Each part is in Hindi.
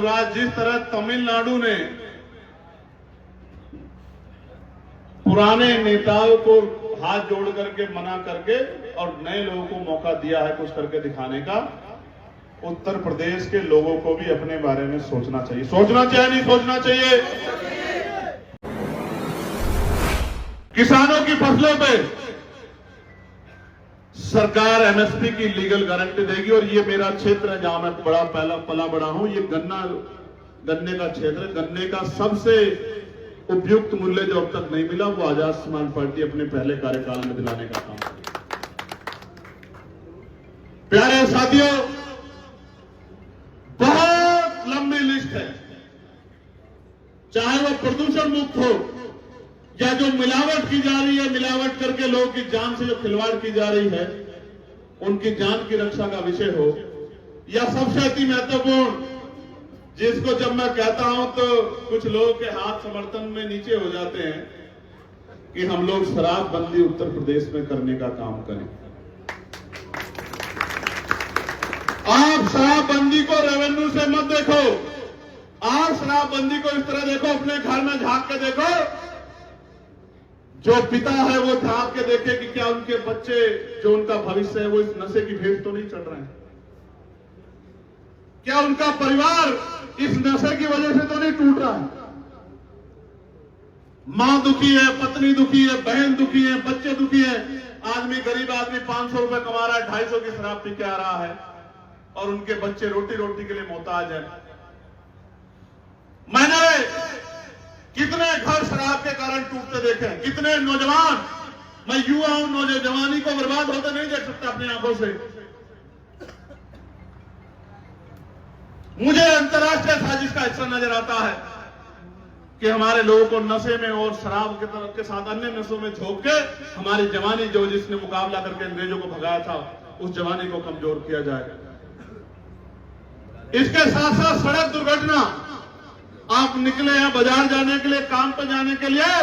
आज जिस तरह तमिलनाडु ने पुराने नेताओं को हाथ जोड़ करके मना करके और नए लोगों को मौका दिया है कुछ करके दिखाने का, उत्तर प्रदेश के लोगों को भी अपने बारे में सोचना चाहिए। सोचना चाहिए नहीं सोचना चाहिए? किसानों की फसलों पे सरकार एमएसपी की लीगल गारंटी देगी। और ये मेरा क्षेत्र है जहां मैं पला बड़ा हूं, ये गन्ने का क्षेत्र है। गन्ने का सबसे उपयुक्त मूल्य जो अब तक नहीं मिला वो आजाद समाज पार्टी अपने पहले कार्यकाल में दिलाने का काम करेगी। प्यारे साथियों, बहुत लंबी लिस्ट है, चाहे वो प्रदूषण मुक्त हो या जो मिलावट की जा रही है, मिलावट करके लोगों की जान से जो खिलवाड़ की जा रही है, उनकी जान की रक्षा का विषय हो, या सबसे अति महत्वपूर्ण जिसको जब मैं कहता हूं तो कुछ लोगों के हाथ समर्थन में नीचे हो जाते हैं कि हम लोग शराबबंदी उत्तर प्रदेश में करने का काम करें। आप शराबबंदी को रेवेन्यू से मत देखो, आप शराबबंदी को इस तरह देखो, अपने घर में झांक के देखो, जो पिता है वो झांक के देखे कि क्या उनके बच्चे, जो उनका भविष्य है, वो इस नशे की भेंट तो नहीं चढ़ रहे हैं, क्या उनका परिवार इस नशे की वजह से तो नहीं टूट रहा है। मां दुखी है, पत्नी दुखी है, बहन दुखी है, बच्चे दुखी है। आदमी, गरीब आदमी 500 रुपए कमा रहा है, 250 की शराब पी के आ रहा है और उनके बच्चे रोटी के लिए मोहताज है। मैंने कितने घर शराब के कारण टूटते देखे, कितने नौजवान, मैं युवा हूं, नौजवानी को बर्बाद होते नहीं देख सकता अपनी आंखों से। मुझे अंतर्राष्ट्रीय साजिश का हिस्सा नजर आता है कि हमारे लोगों को नशे में और शराब के साथ अन्य नशों में झोंक के हमारी जवानी, जो जिसने मुकाबला करके अंग्रेजों को भगाया था, उस जवानी को कमजोर किया जाए। इसके साथ साथ सड़क दुर्घटना, आप निकले हैं बाजार जाने के लिए, काम पर जाने के लिए,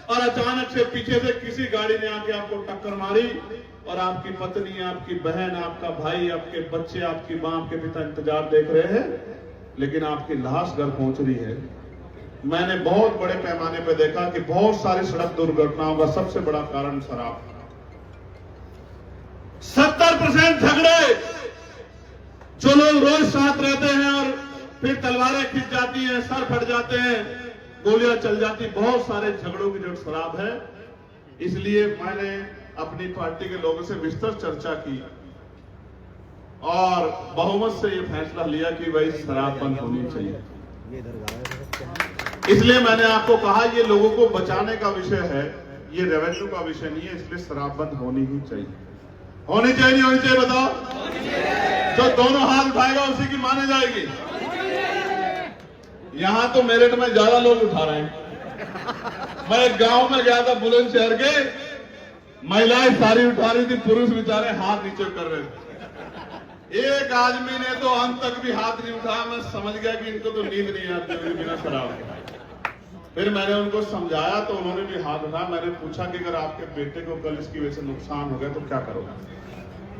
और अचानक से पीछे से किसी गाड़ी ने आके आपको टक्कर मारी और आपकी पत्नी, आपकी बहन, आपका भाई, आपके बच्चे, आपकी मां, आपके पिता इंतजार देख रहे हैं, लेकिन आपकी लाश घर पहुंच रही है। मैंने बहुत बड़े पैमाने पर देखा कि बहुत सारी सड़क दुर्घटनाओं का सबसे बड़ा कारण शराब। 70% झगड़े, जो लोग रोज साथ रहते हैं और फिर तलवारें खिंच जाती हैं, सर फट जाते हैं, गोलियां चल जाती, बहुत सारे झगड़ों की जड़ शराब है। इसलिए मैंने अपनी पार्टी के लोगों से विस्तृत चर्चा की और बहुमत से यह फैसला लिया कि भाई शराब बंद होनी चाहिए। इसलिए मैंने आपको कहा ये लोगों को बचाने का विषय है, ये रेवेन्यू का विषय नहीं है, इसलिए शराब बंद होनी ही चाहिए। होनी चाहिए नहीं होनी चाहिए बताओ? जो दोनों हाथ उठाएगा उसी की माने जाएगी। यहां तो मेरठ में ज्यादा लोग उठा रहे हैं। मैं एक गांव में गया था बुलंदशहर के, महिलाएं सारी उठा रही थी, पुरुष बेचारे हाथ नीचे कर रहे थे। एक आदमी ने तो अंत तक भी हाथ नहीं उठाया। मैं समझ गया कि इनको तो नींद नहीं आती होगी बिना शराब के। फिर मैंने उनको समझाया तो उन्होंने भी हाथ उठाया। मैंने पूछा कि अगर आपके बेटे को कल इसकी वजह से नुकसान हो गया तो क्या करोगे?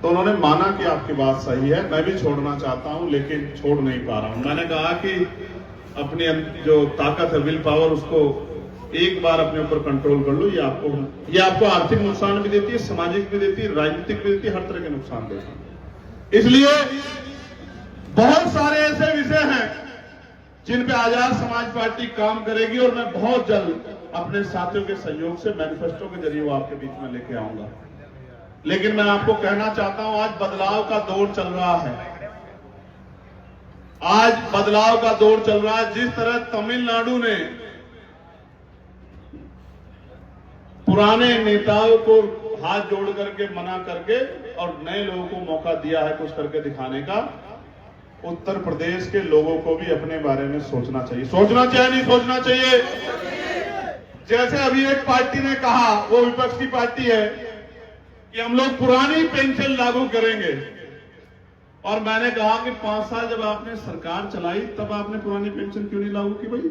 तो उन्होंने माना कि आपकी बात सही है, मैं भी छोड़ना चाहता हूं लेकिन छोड़ नहीं पा रहा हूं। मैंने कहा कि अपनी जो ताकत है, विल पावर, उसको एक बार अपने ऊपर कंट्रोल कर लो। ये आपको आर्थिक नुकसान भी देती है, सामाजिक भी देती है, राजनीतिक भी देती है, हर तरह के नुकसान देती है। इसलिए बहुत सारे ऐसे विषय हैं जिन पे आजाद समाज पार्टी काम करेगी और मैं बहुत जल्द अपने साथियों के सहयोग से मैनिफेस्टो के जरिए वो आपके बीच में लेके आऊंगा। लेकिन मैं आपको कहना चाहता हूं, आज बदलाव का दौर चल रहा है। आज बदलाव का दौर चल रहा है। जिस तरह तमिलनाडु ने पुराने नेताओं को हाथ जोड़ करके मना करके और नए लोगों को मौका दिया है कुछ करके दिखाने का, उत्तर प्रदेश के लोगों को भी अपने बारे में सोचना चाहिए। सोचना चाहिए नहीं सोचना चाहिए? जैसे अभी एक पार्टी ने कहा, वो विपक्ष की पार्टी है, कि हम लोग पुरानी पेंशन लागू करेंगे। और मैंने कहा कि 5 साल जब आपने सरकार चलाई तब आपने पुरानी पेंशन क्यों नहीं लागू की भाई?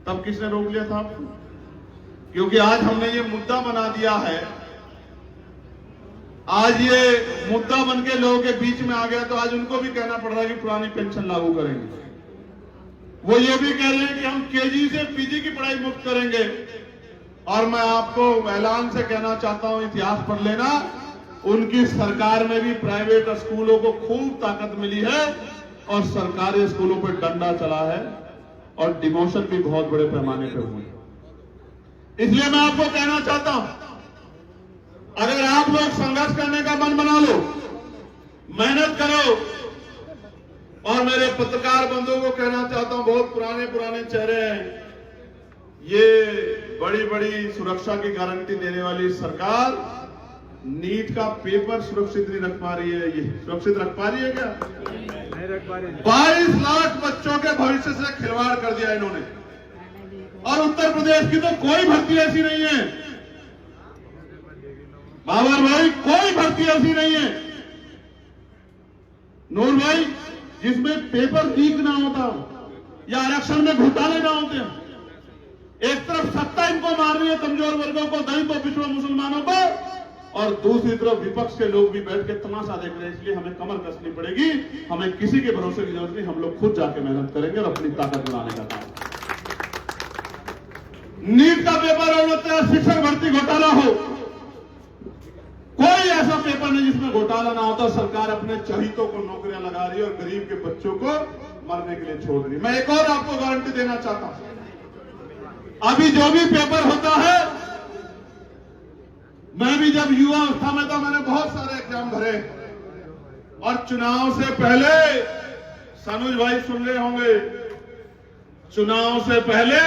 तब किसने रोक लिया था आपको? क्योंकि आज हमने ये मुद्दा बना दिया है आज ये मुद्दा बन के लोगों के बीच में आ गया, तो आज उनको भी कहना पड़ रहा है कि पुरानी पेंशन लागू करेंगे। वो ये भी कह रहे हैं कि हम केजी से पीजी की पढ़ाई मुफ्त करेंगे। और मैं आपको ऐलान से कहना चाहता हूं, इतिहास पढ़ लेना, उनकी सरकार में भी प्राइवेट स्कूलों को खूब ताकत मिली है और सरकारी स्कूलों पर डंडा चला है और डिमोशन भी बहुत बड़े पैमाने पर हुए। इसलिए मैं आपको कहना चाहता हूं, अगर आप लोग संघर्ष करने का मन बना लो, मेहनत करो। और मेरे पत्रकार बंधुओं को कहना चाहता हूं, बहुत पुराने पुराने चेहरे हैं, ये बड़ी बड़ी सुरक्षा की गारंटी देने वाली सरकार नीट का पेपर सुरक्षित नहीं रख पा रही है। ये सुरक्षित रख पा रही है क्या? नहीं रख पा रही है। 22 लाख बच्चों के भविष्य से खिलवाड़ कर दिया इन्होंने। और उत्तर प्रदेश की तो कोई भर्ती ऐसी नहीं है बाबर भाई, कोई भर्ती ऐसी नहीं है नूर भाई जिसमें पेपर लीक ना होता या आरक्षण में घोटाले ना होते। एक तरफ सत्ता इनको मार रही है, कमजोर वर्गों को, दलितों, पिछड़ों, मुसलमानों को, और दूसरी तरफ विपक्ष के लोग भी बैठ के तमाशा देख रहे हैं। इसलिए हमें कमर कसनी पड़ेगी, हमें किसी के भरोसे की जरूरत नहीं, हम लोग खुद जाके मेहनत करेंगे और अपनी ताकत बनाने का काम। नीट का पेपर होता है, शिक्षक भर्ती घोटाला हो, कोई ऐसा पेपर नहीं जिसमें घोटाला ना होता। सरकार अपने चहितों को नौकरियां लगा रही है और गरीब के बच्चों को मरने के लिए छोड़ रही है। मैं एक और आपको गारंटी देना चाहता हूं, अभी जो भी पेपर होता है, मैं भी जब युवा अवस्था में था, मैंने बहुत सारे एग्जाम भरे और चुनाव से पहले, सनुज भाई सुन रहे होंगे, चुनाव से पहले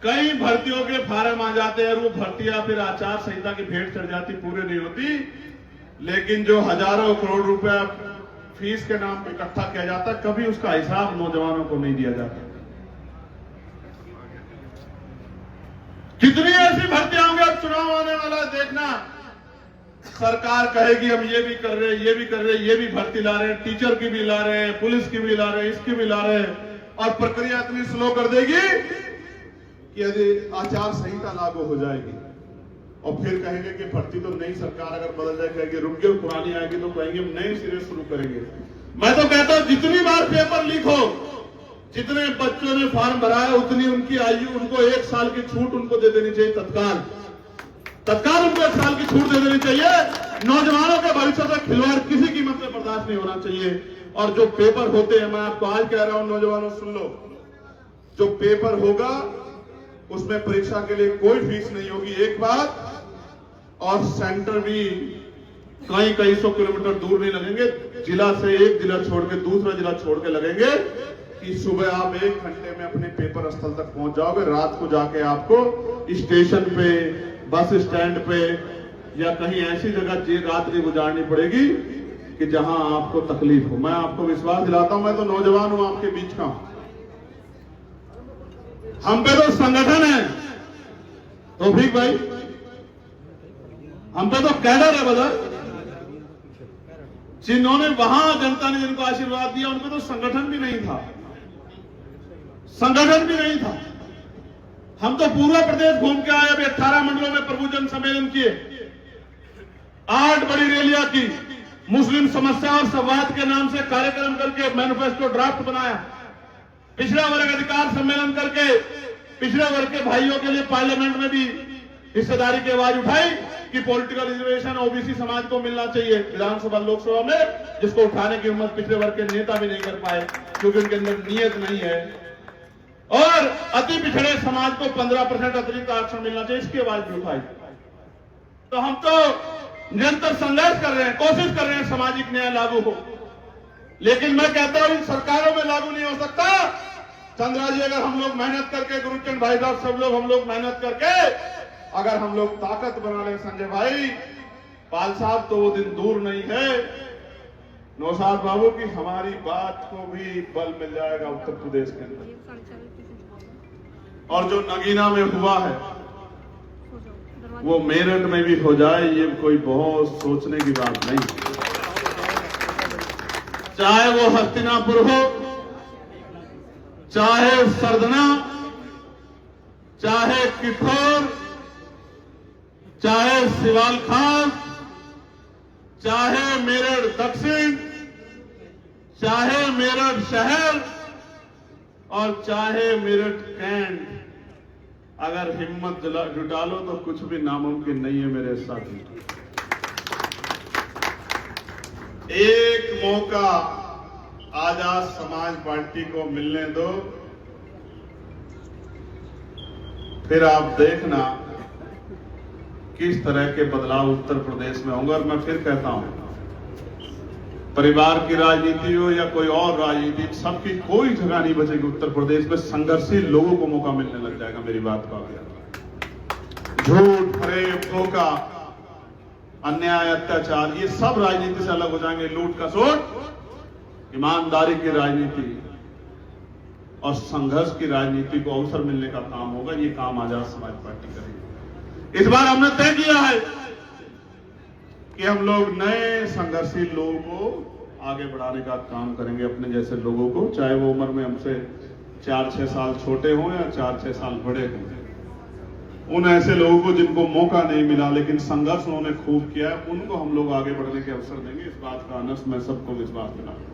कई भर्तियों के फार्म आ जाते हैं और वो भर्तियां फिर आचार संहिता की भेंट चढ़ जाती, पूरे नहीं होती। लेकिन जो हजारों करोड़ रुपया फीस के नाम पे इकट्ठा किया जाता, कभी उसका हिसाब नौजवानों को नहीं दिया जाता। कितनी ऐसी भर्तियां होंगी, अब चुनाव आने वाला है, देखना सरकार कहेगी हम ये भी कर रहे हैं, ये भी कर रहे हैं, ये भी भर्ती ला रहे हैं, टीचर की भी ला रहे हैं, पुलिस की भी ला रहे हैं, इसकी भी ला रहे हैं, और प्रक्रिया इतनी स्लो कर देगी कि यदि आचार संहिता लागू हो जाएगी और फिर कहेंगे कि भर्ती तो नई सरकार अगर बदल जाए, कहेंगे रुक गए, पुरानी आएगी तो कहेंगे हम नए सिरे शुरू करेंगे। मैं तो कहता हूं जितनी बार पेपर लीक हो, जितने बच्चों ने फॉर्म भरा है, उतनी उनकी आयु, उनको 1 साल की छूट उनको दे देनी चाहिए, तत्काल उनको 1 साल की छूट दे देनी चाहिए। नौजवानों के भविष्य से खिलवाड़ किसी कीमत में बर्दाश्त नहीं होना चाहिए। और जो पेपर होते हैं, मैं आपको आज कह रहा हूं, नौजवानों सुन लो, जो पेपर होगा उसमें परीक्षा के लिए कोई फीस नहीं होगी, एक बात, और सेंटर भी कई सौ किलोमीटर दूर नहीं लगेंगे, जिला से एक जिला छोड़ के दूसरा जिला छोड़ के लगेंगे कि सुबह आप 1 घंटे में अपने पेपर स्थल तक पहुंच जाओगे, रात को जाके आपको स्टेशन पे, बस स्टैंड पे या कहीं ऐसी जगह रात नहीं गुजारनी पड़ेगी कि जहां आपको तकलीफ हो। मैं आपको विश्वास दिलाता हूं, मैं तो नौजवान हूं, आपके बीच का हूं, हम पे तो संगठन है तौफीक भाई, हम पे तो कैडर है बदर, जिन्होंने वहां जनता ने जिनको आशीर्वाद दिया उनपे तो संगठन भी नहीं था, संगठन भी नहीं था। हम तो पूरा प्रदेश घूम के आए, अभी 18 मंडलों में प्रभु जन सम्मेलन किए, 8 बड़ी रैलियां की, मुस्लिम समस्या और संवाद के नाम से कार्यक्रम करके मैनिफेस्टो ड्राफ्ट बनाया, पिछड़ा वर्ग अधिकार सम्मेलन करके पिछड़े वर्ग के भाइयों के लिए पार्लियामेंट में भी हिस्सेदारी की आवाज उठाई कि पॉलिटिकल रिजर्वेशन ओबीसी समाज को मिलना चाहिए विधानसभा लोकसभा में, जिसको उठाने की हिम्मत पिछड़े वर्ग के नेता भी नहीं कर पाए क्योंकि उनके अंदर नियत नहीं है। और अति पिछड़े समाज को 15% अतिरिक्त आरक्षण मिलना चाहिए, इसकी आवाज भी उठाई। तो हम तो निरंतर संघर्ष कर रहे हैं, कोशिश कर रहे हैं सामाजिक न्याय लागू हो, लेकिन मैं कहता हूं इन सरकारों में लागू नहीं हो सकता। चंद्रा जी, अगर हम लोग मेहनत करके, गुरुचंद भाई साहब सब लोग, हम लोग मेहनत करके अगर हम लोग ताकत बना ले, संजय भाई, पाल साहब, तो वो दिन दूर नहीं है नौशाद बाबू की हमारी बात को भी बल मिल जाएगा उत्तर प्रदेश के अंदर। और जो नगीना में हुआ है वो मेरठ में भी हो जाए, ये कोई बहुत सोचने की बात नहीं। चाहे वो हस्तिनापुर हो, चाहे सरदना, चाहे किठौर, चाहे सिवाल खास, चाहे मेरठ दक्षिण, चाहे मेरठ शहर और चाहे मेरठ कैंट, अगर हिम्मत जुटा लो तो कुछ भी नामुमकिन नहीं है मेरे साथी। एक मौका आजाद समाज पार्टी को मिलने दो, फिर आप देखना किस तरह के बदलाव उत्तर प्रदेश में होंगे। और मैं फिर कहता हूं, परिवार की राजनीति हो या कोई और राजनीति, सबकी कोई जगह नहीं बचेगी उत्तर प्रदेश में। संघर्षशील लोगों को मौका मिलने लग जाएगा। मेरी बात का झूठ, फरेब, धोखा, अन्याय, अत्याचार, ये सब राजनीति से अलग हो जाएंगे। लूट खसोट, ईमानदारी की राजनीति और संघर्ष की राजनीति को अवसर मिलने का काम होगा। ये काम आजाद समाज पार्टी करेगी। इस बार हमने तय किया है कि हम लोग नए संघर्षशील लोगों को आगे बढ़ाने का काम करेंगे, अपने जैसे लोगों को, चाहे वो उम्र में हमसे 4-6 साल छोटे हों या 4-6 साल बड़े हों। उन ऐसे लोगों को जिनको मौका नहीं मिला लेकिन संघर्ष उन्होंने खूब किया है, उनको हम लोग आगे बढ़ने के अवसर देंगे। इस बात का अनस मैं सबको विश्वास दिलाऊंगा।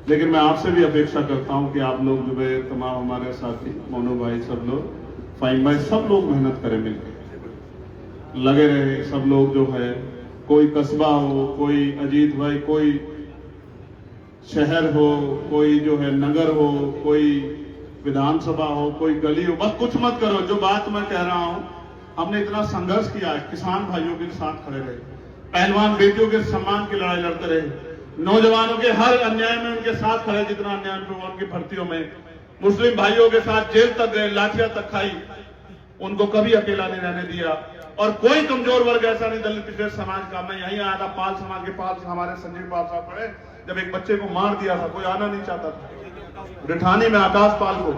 लेकिन मैं आपसे भी अपेक्षा करता हूं कि आप लोग जो है, तमाम हमारे साथी मोनू भाई, सब लोग, फाइम भाई, सब लोग मेहनत करें, मिलकर लगे रहे। सब लोग जो है, कोई कस्बा हो, कोई अजीत भाई, कोई शहर हो, कोई जो है नगर हो, कोई विधानसभा हो, कोई गली हो, बस कुछ मत करो। जो बात मैं कह रहा हूं, हमने इतना संघर्ष किया है, किसान भाइयों के साथ खड़े रहे, पहलवान बेटियों के सम्मान की लड़ाई लड़ते रहे, नौजवानों के हर अन्याय में उनके साथ खड़े, जितना अन्याय उनकी भर्तियों में, मुस्लिम भाइयों के साथ जेल तक गए, लाठियां तक खाई, उनको कभी अकेला नहीं रहने दिया। और कोई कमजोर वर्ग ऐसा नहीं दलित पिछड़े समाज का। मैं यहीं आया था, पाल समाज के पास हमारे संजीव पाल साहब पड़े, जब एक बच्चे को मार दिया था, कोई आना नहीं चाहता था रिठानी में, आकाश पाल को।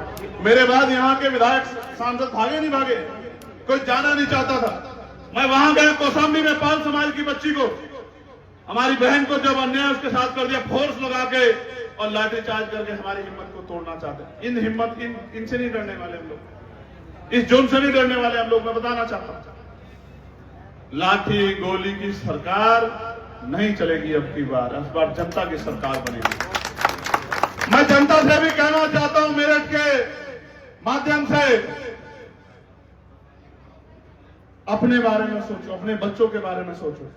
मेरे बाद यहाँ के विधायक सांसद भागे नहीं भागे, कोई जाना नहीं चाहता था। मैं वहां गया कौशाम्बी में, पाल समाज की बच्ची को, हमारी बहन को जब अन्याय उसके साथ कर दिया, फोर्स लगा के और लाठी चार्ज करके हमारी हिम्मत को तोड़ना चाहते हैं। इनसे नहीं डरने वाले हम लोग, इस जुर्म से नहीं डरने वाले हम लोग। मैं बताना चाहता हूं, लाठी गोली की सरकार नहीं चलेगी अब की बार। इस बार जनता की सरकार बनेगी। मैं जनता से भी कहना चाहता हूं, मेरठ के माध्यम से, अपने बारे में सोचो, अपने बच्चों के बारे में सोचो,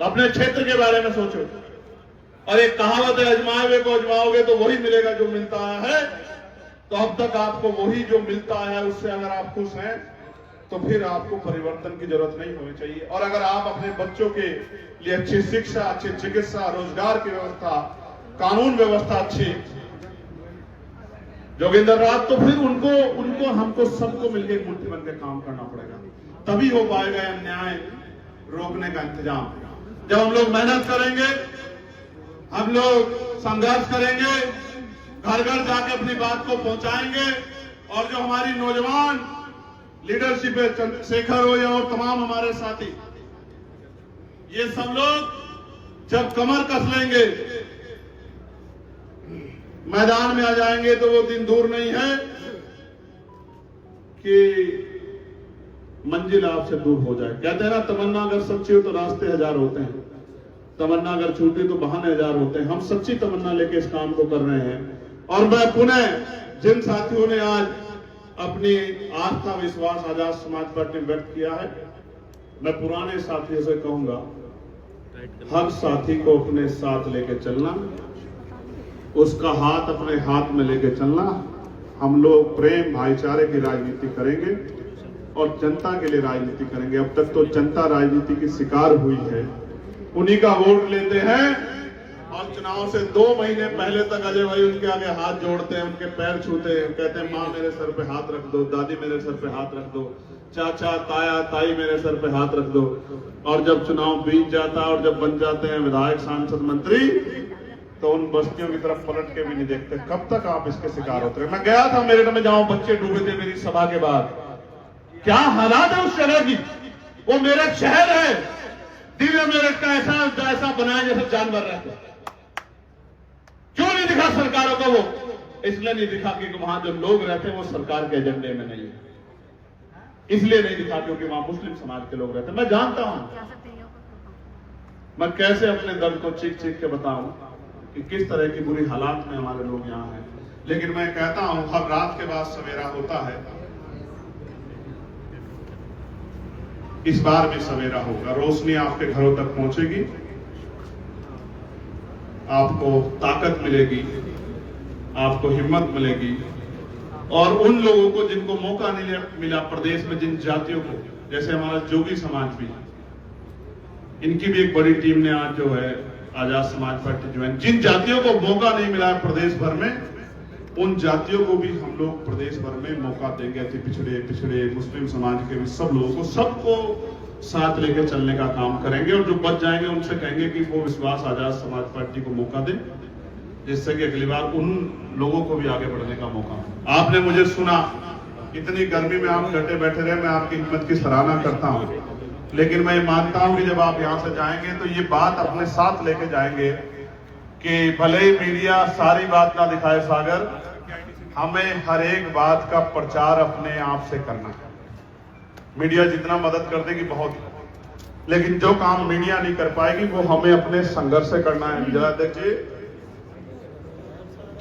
अपने क्षेत्र के बारे में सोचो। और एक कहावत है, अजमाए हुए को अजमाओगे तो वही मिलेगा जो मिलता है। तो अब तक आपको वही जो मिलता है, उससे अगर आप खुश हैं तो फिर आपको परिवर्तन की जरूरत नहीं होनी चाहिए। और अगर आप अपने बच्चों के लिए अच्छी शिक्षा, अच्छी चिकित्सा, रोजगार की व्यवस्था, कानून व्यवस्था अच्छी जोगिंदर रात, तो फिर उनको हमको सबको मिलकर मुट्ठी बन के काम करना पड़ेगा, तभी हो पाएगा अन्याय रोकने का इंतजाम। जब हम लोग मेहनत करेंगे, हम लोग संघर्ष करेंगे, घर घर जाके अपनी बात को पहुंचाएंगे, और जो हमारी नौजवान लीडरशिप है, चंद्रशेखर हो या और तमाम हमारे साथी, ये सब लोग जब कमर कस लेंगे, मैदान में आ जाएंगे, तो वो दिन दूर नहीं है कि मंजिल आपसे दूर हो जाए। कहते हैं ना, तमन्ना अगर सच्ची हो तो रास्ते हजार होते हैं, तमन्ना अगर झूठी तो बहाने हजार होते हैं। हम सच्ची तमन्ना लेके इस काम को कर रहे हैं। और मैं पुनः जिन साथियों ने आज अपनी आस्था विश्वास आजाद समाज पार्टी में व्यक्त किया है, मैं पुराने साथियों से कहूंगा, हर साथी को अपने साथ लेके चलना, उसका हाथ अपने हाथ में लेके चलना। हम लोग प्रेम भाईचारे की राजनीति करेंगे और जनता के लिए राजनीति करेंगे। अब तक तो जनता राजनीति की शिकार हुई है, उन्हीं का वोट लेते हैं, और चुनाव से 2 महीने पहले तक अजय भाई उनके आगे हाथ जोड़ते हैं, उनके पैर छूते हैं, कहते हैं माँ मेरे सर पे हाथ रख दो, दादी मेरे सर पे हाथ रख दो, चाचा ताया ताई मेरे सर पे हाथ रख दो। और जब चुनाव बीत जाता है और जब बन जाते हैं विधायक, सांसद, मंत्री, तो उन बस्तियों की तरफ पलट के भी नहीं देखते। कब तक आप इसके शिकार होते हैं? मैं गया था मेरठ में, जहां बच्चे डूबे थे मेरी सभा के बाद, क्या हालात है उस जगह की। वो मेरठ शहर है, दिव्य मेरठ का ऐसा बनाया जैसे जानवर रहते हैं। क्यों नहीं दिखा सरकारों को? वो इसलिए नहीं दिखा क्योंकि वहां जो लोग रहते हैं वो सरकार के एजेंडे में नहीं है। इसलिए नहीं दिखा क्योंकि वहां मुस्लिम समाज के लोग रहते हैं। मैं जानता हूं मैं कैसे अपने दर्द को चीख चीख के बताऊं कि किस तरह की बुरी हालात में हमारे लोग यहाँ हैं। लेकिन मैं कहता हूं हर रात के बाद सवेरा होता है, इस बार भी सवेरा होगा। रोशनी आपके घरों तक पहुंचेगी, आपको ताकत मिलेगी, आपको हिम्मत मिलेगी। और उन लोगों को जिनको मौका नहीं मिला प्रदेश में, जिन जातियों को, जैसे हमारा जोगी समाज भी, इनकी भी एक बड़ी टीम ने आज जो है आजाद समाज पार्टी ज्वाइन, जिन जातियों को मौका नहीं मिला है प्रदेश भर में, उन जातियों को भी हम लोग प्रदेश भर में मौका देंगे। अति पिछड़े मुस्लिम समाज के भी सब लोगों को, सबको साथ लेकर चलने का काम करेंगे। और जो बच जाएंगे उनसे कहेंगे कि वो विश्वास आजाद समाज पार्टी को मौका दें, जिससे कि अगली बार उन लोगों को भी आगे बढ़ने का मौका हो। आपने मुझे सुना, इतनी गर्मी में आप डटे बैठे रहे, मैं आपकी हिम्मत की सराहना करता हूं। लेकिन मैं मानता हूं कि जब आप यहां से जाएंगे तो ये बात अपने साथ लेके जाएंगे कि भले ही मीडिया सारी बात ना दिखाए सागर, हमें हर एक बात का प्रचार अपने आप से करना है। मीडिया जितना मदद कर देगी बहुत, लेकिन जो काम मीडिया नहीं कर पाएगी वो हमें अपने संघर्ष से करना है। विजय अध्यक्ष जी,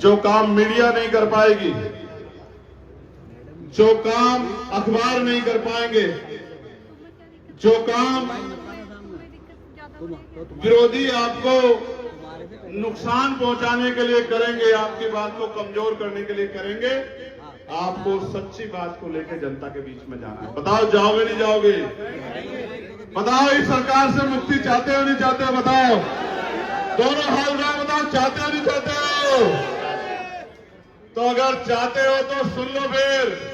जो काम मीडिया नहीं कर पाएगी, जो काम अखबार नहीं कर पाएंगे, जो काम विरोधी आपको नुकसान पहुंचाने के लिए करेंगे, आपकी बात को कमजोर करने के लिए करेंगे, आपको सच्ची बात को लेकर जनता के बीच में जाना है। बताओ, जाओगे नहीं जाओगे? बताओ, इस सरकार से मुक्ति चाहते हो नहीं चाहते हो? बताओ, दोनों हाल में बताओ, चाहते हो नहीं चाहते हो? तो अगर चाहते हो तो सुन लो, फिर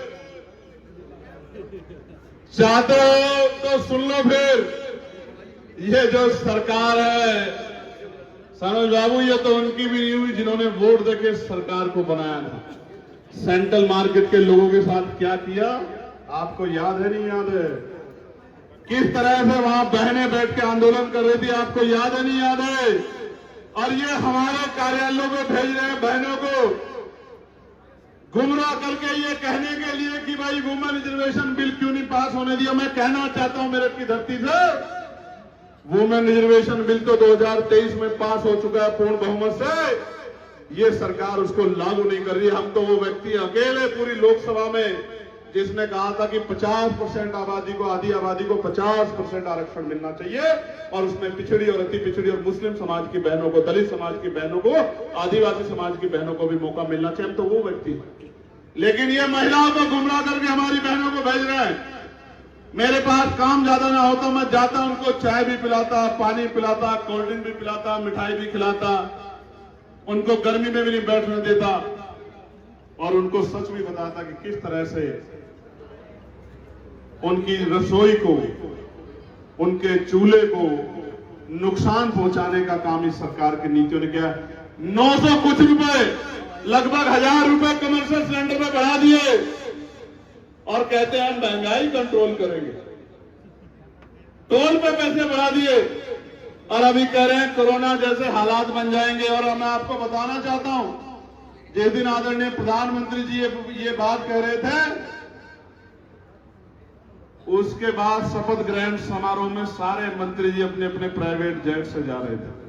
चाहते हो तो सुन लो। फिर ये जो सरकार है सनोज बाबू, ये तो उनकी भी नहीं हुई जिन्होंने वोट देके सरकार को बनाया था। सेंट्रल मार्केट के लोगों के साथ क्या किया आपको याद है? नहीं याद है? किस तरह से वहां बहनें बैठ के आंदोलन कर रही थी, आपको याद है? नहीं याद है? और ये हमारे कार्यालयों में भेज रहे हैं बहनों को गुमराह करके, ये कहने के लिए कि भाई वुमेन रिजर्वेशन बिल क्यों नहीं पास होने दिया। मैं कहना चाहता हूं मेरठ की धरती से, वुमेन रिजर्वेशन बिल तो 2023 में पास हो चुका है पूर्ण बहुमत से। ये सरकार उसको लागू नहीं कर रही। हम तो वो व्यक्ति अकेले पूरी लोकसभा में जिसने कहा था कि 50% आबादी को, आधी आबादी को 50% आरक्षण मिलना चाहिए, और उसमें पिछड़ी और अति पिछड़ी और मुस्लिम समाज की बहनों को, दलित समाज की बहनों को, आदिवासी समाज की बहनों को भी मौका मिलना चाहिए। हम तो वो व्यक्ति हैं। लेकिन ये महिलाओं को गुमराह करके हमारी बहनों को भेज रहे हैं। मेरे पास काम ज्यादा ना होता, मैं जाता उनको चाय भी पिलाता, पानी पिलाता, कोल्ड ड्रिंक भी पिलाता, मिठाई भी खिलाता, उनको गर्मी में भी नहीं बैठने देता, और उनको सच भी बताता कि किस तरह से उनकी रसोई को, उनके चूल्हे को नुकसान पहुंचाने का काम इस सरकार की नीतियों ने किया। 900 कुछ रुपए, लगभग 1000 रुपए कमर्शियल सिलेंडर में बढ़ा दिए, और कहते हैं हम महंगाई कंट्रोल करेंगे। टोल पे पैसे बढ़ा दिए, और अभी कह रहे हैं कोरोना जैसे हालात बन जाएंगे। और मैं आपको बताना चाहता हूं, जिस दिन आदरणीय प्रधानमंत्री जी ये बात कह रहे थे, उसके बाद शपथ ग्रहण समारोह में सारे मंत्री जी अपने अपने प्राइवेट जेट से जा रहे थे।